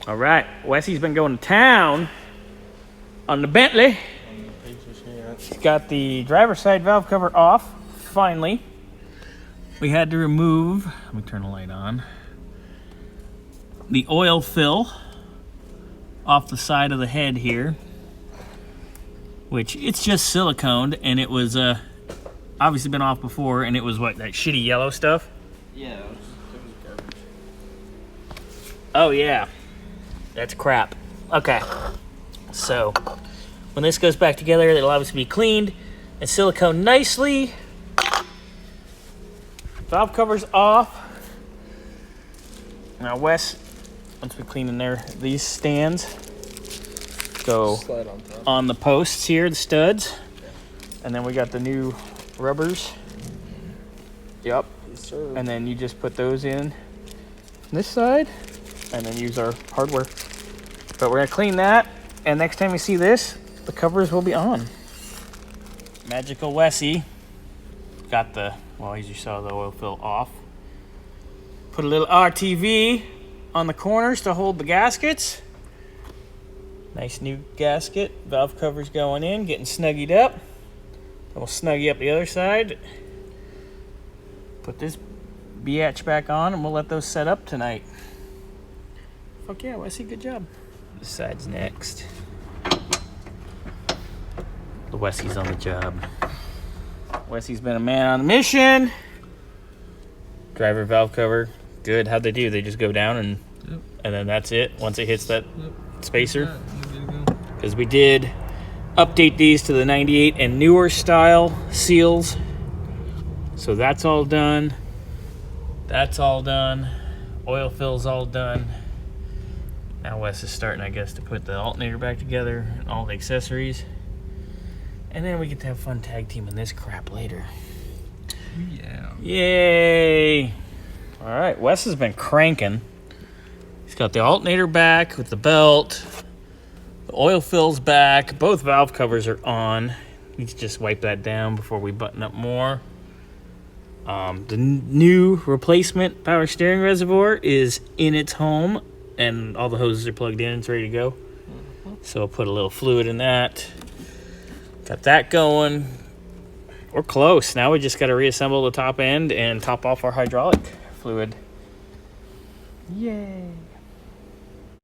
All right, Wesley's been going to town on the Bentley. He's got the driver's side valve cover off, finally. We had to remove, let me turn the light on, the oil fill off the side of the head here, which it's just siliconed, and it was obviously been off before, and it was what, that shitty yellow stuff? Yeah, it was garbage. Oh yeah, that's crap. Okay, so when this goes back together, it'll obviously be cleaned and siliconed nicely. Valve cover's off. Now Wes, once we clean in there, these stands go Slide on top. on the posts here, the studs. And then we got the new rubbers. Yep. Yes, sir. And then you just put those in this side and then use our hardware. But we're gonna clean that, and next time you see this, the covers will be on. Magical Wessie got the, well, as you saw, the oil fill off. Put a little RTV on the corners to hold the gaskets. Nice new gasket. Valve covers going in, getting snuggied up. Then we'll snuggie up the other side. Put this biatch back on, and we'll let those set up tonight. Fuck yeah, Wessie, good job. This side's next. The Wessie's on the job. Wessie's been a man on a mission. Driver valve cover, good. How'd they do? They just go down and then that's it once it hits that spacer? Because we did update these to the 98 and newer style seals. So that's all done. That's all done. Oil fill's all done. Now Wes is starting, I guess, to put the alternator back together and all the accessories. And then we get to have fun tag teaming this crap later. Yeah. Yay! All right, Wes has been cranking. He's got the alternator back with the belt. The oil fill's back. Both valve covers are on. Need to just wipe that down before we button up more. The new replacement power steering reservoir is in its home, and all the hoses are plugged in. It's ready to go. So I'll put a little fluid in that. Got that going. We're close. Now we just got to reassemble the top end and top off our hydraulic fluid. Yay.